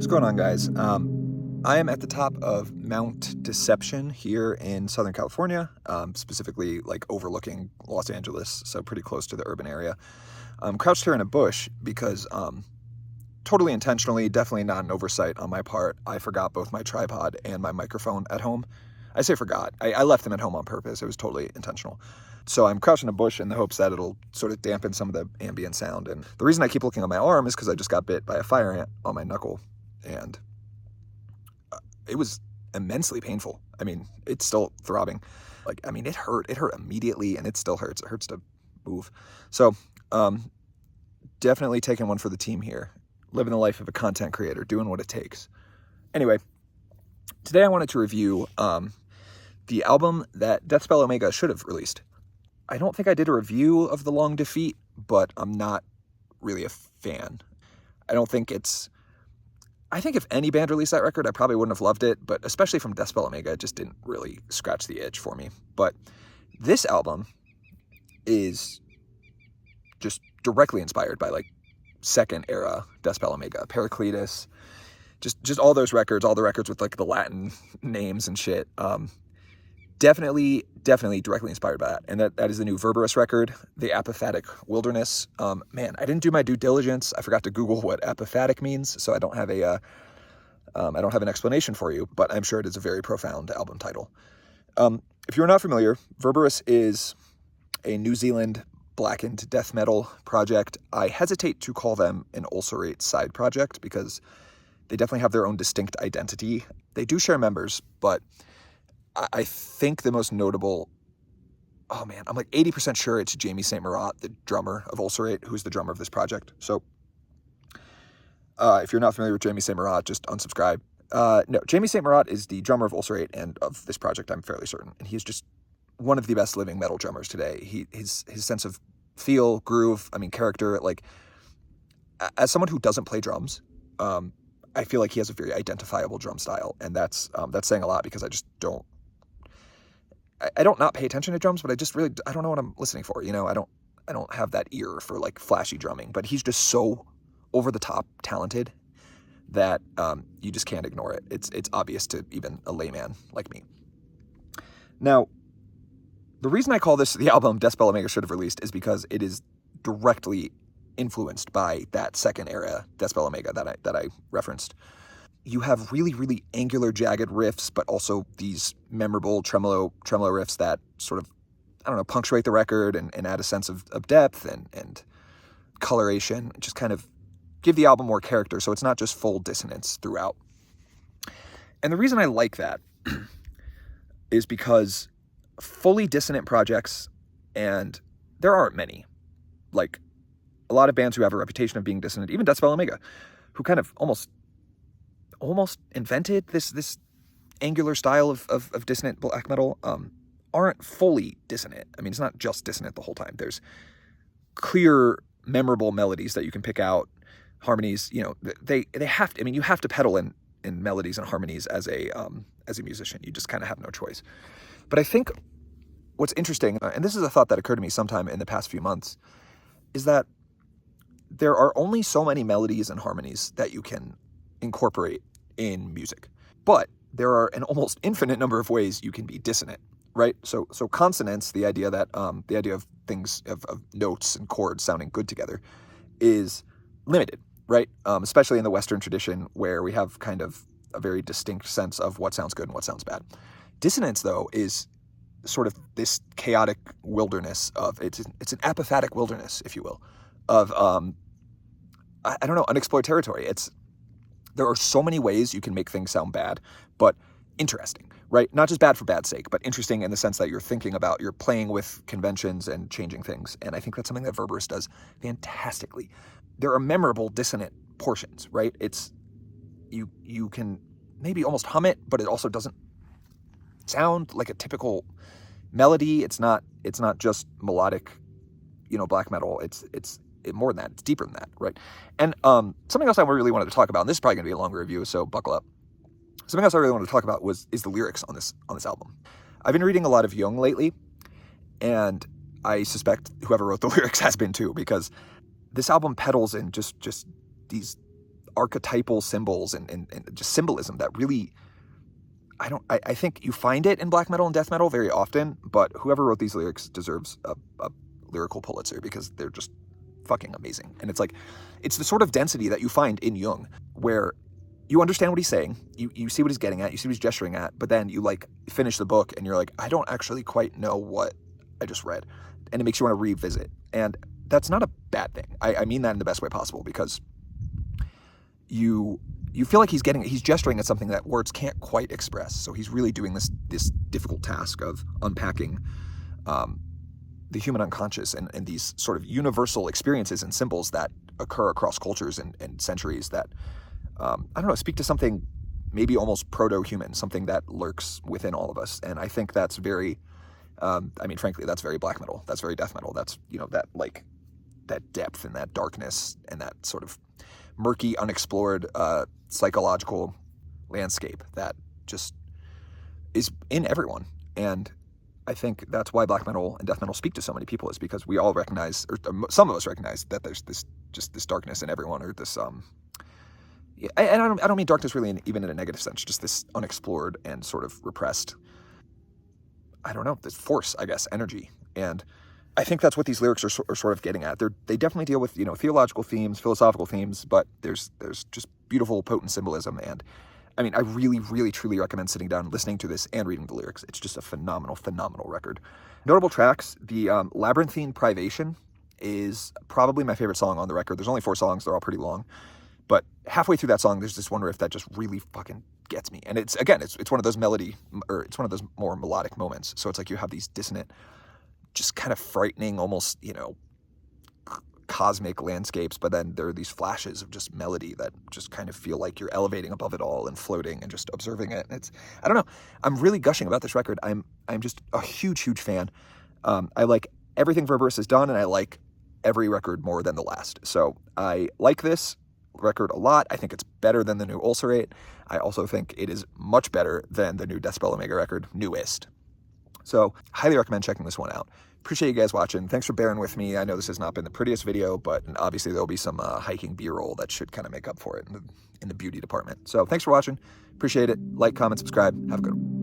What's going on, guys? I am at the top of Mount Deception here in Southern California, specifically like overlooking Los Angeles, so pretty close to the urban area. I'm crouched here in a bush because totally intentionally, definitely not an oversight on my part, I forgot both my tripod and my microphone at home. I say forgot. I left them at home on purpose. It was totally intentional. So I'm crouched in a bush in the hopes that it'll sort of dampen some of the ambient sound. And the reason I keep looking at my arm is because I just got bit by a fire ant on my knuckle. And it was immensely painful. I mean, it's still throbbing. It hurt. It hurt immediately, and it still hurts. It hurts to move. So definitely taking one for the team here. Living the life of a content creator, doing what it takes. Anyway, today I wanted to review the album that Deathspell Omega should have released. I don't think I did a review of The Long Defeat, but I'm not really a fan. I think if any band released that record, I probably wouldn't have loved it, but especially from Deathspell Omega, it just didn't really scratch the itch for me. But this album is just directly inspired by like second era Deathspell Omega, Pericletus, just all those records, all the records with like the Latin names and shit. Definitely directly inspired by that. And that is the new Verberis record, the Apophatic Wilderness. Man, I didn't do my due diligence. I forgot to Google what apophatic means, so I don't have an explanation for you, but I'm sure it is a very profound album title. If you're not familiar, Verberis is a New Zealand blackened death metal project. I hesitate to call them an Ulcerate side project because they definitely have their own distinct identity. They do share members, but I think the most notable, I'm like 80% sure it's Jamie St. Marat, the drummer of Ulcerate, who's the drummer of this project. So if you're not familiar with Jamie St. Marat, just unsubscribe. No, Jamie St. Marat is the drummer of Ulcerate and of this project, I'm fairly certain. And he's just one of the best living metal drummers today. His sense of feel, groove, character, like, as someone who doesn't play drums, I feel like he has a very identifiable drum style, and that's saying a lot because I just don't not pay attention to drums, but I don't know what I'm listening for. I don't have that ear for like flashy drumming, but he's just so over the top talented that you just can't ignore it. It's obvious to even a layman like me. Now, the reason I call this the album Deathspell Omega should have released is because it is directly influenced by that second era Deathspell Omega that I referenced. You have really, really angular, jagged riffs, but also these memorable tremolo riffs that sort of, punctuate the record and add a sense of depth and coloration, just kind of give the album more character so it's not just full dissonance throughout. And the reason I like that is because fully dissonant projects, and there aren't many, like a lot of bands who have a reputation of being dissonant, even Deathspell Omega, who kind of almost invented this angular style of dissonant black metal, aren't fully dissonant. It's not just dissonant the whole time. There's clear, memorable melodies that you can pick out, harmonies. They have to. You have to pedal in melodies and harmonies as a musician. You just kind of have no choice. But I think what's interesting, and this is a thought that occurred to me sometime in the past few months, is that there are only so many melodies and harmonies that you can incorporate in music, but there are an almost infinite number of ways you can be dissonant, right? So consonance, the idea of things of notes and chords sounding good together, is limited, right? Especially in the Western tradition where we have kind of a very distinct sense of what sounds good and what sounds bad. Dissonance, though, is sort of this chaotic wilderness of it's an apophatic wilderness, if you will, of unexplored territory. There are so many ways you can make things sound bad, but interesting, right? Not just bad for bad's sake, but interesting in the sense that you're playing with conventions and changing things. And I think that's something that Verberis does fantastically. There are memorable dissonant portions, right? You can maybe almost hum it, but it also doesn't sound like a typical melody. It's not just melodic, black metal. It's more than that. It's deeper than that, right? And something else I really wanted to talk about, and this is probably going to be a longer review, so buckle up. Something else I really wanted to talk about is the lyrics on this album. I've been reading a lot of Jung lately, and I suspect whoever wrote the lyrics has been too, because this album peddles in just these archetypal symbols and just symbolism that really, I think you find it in black metal and death metal very often, but whoever wrote these lyrics deserves a lyrical Pulitzer because they're just fucking amazing. And it's like, it's the sort of density that you find in Jung, where you understand what he's saying, you see what he's getting at, you see what he's gesturing at, but then you like finish the book and you're like, I don't actually quite know what I just read. And it makes you want to revisit. And that's not a bad thing. I mean that in the best way possible, because you feel like he's gesturing at something that words can't quite express. So he's really doing this difficult task of unpacking the human unconscious and these sort of universal experiences and symbols that occur across cultures and centuries that, I don't know, speak to something maybe almost proto-human, something that lurks within all of us. And I think that's very, I mean, frankly, that's very black metal. That's very death metal. That's, you know, that like that depth and that darkness and that sort of murky, unexplored psychological landscape that just is in everyone. And I think that's why black metal and death metal speak to so many people, is because we all recognize, or some of us recognize, that there's this darkness in everyone, or this yeah, and I don't mean darkness really even in a negative sense, just this unexplored and sort of repressed, I don't know, this force, I guess, energy. And I think that's what these lyrics are sort of getting at. They definitely deal with, you know, theological themes, philosophical themes, but there's just beautiful, potent symbolism. And I mean, I really, really, truly recommend sitting down, listening to this, and reading the lyrics. It's just a phenomenal, phenomenal record. Notable tracks, the Labyrinthine Privation is probably my favorite song on the record. There's only 4 songs. They're all pretty long. But halfway through that song, there's this one riff that just really fucking gets me. And it's one of those it's one of those more melodic moments. So it's like you have these dissonant, just kind of frightening, almost, you know, cosmic landscapes, but then there are these flashes of just melody that just kind of feel like you're elevating above it all and floating and just observing it. And it's, I don't know, I'm really gushing about this record. I'm just a huge, huge fan. I like everything Verberis has done, and I like every record more than the last. So I like this record a lot. I think it's better than the new Ulcerate. I also think it is much better than the new Deathspell Omega record, newest. So highly recommend checking this one out. Appreciate you guys watching. Thanks for bearing with me. I know this has not been the prettiest video, but obviously there'll be some hiking B-roll that should kind of make up for it in the beauty department. So thanks for watching. Appreciate it. Like, comment, subscribe. Have a good one.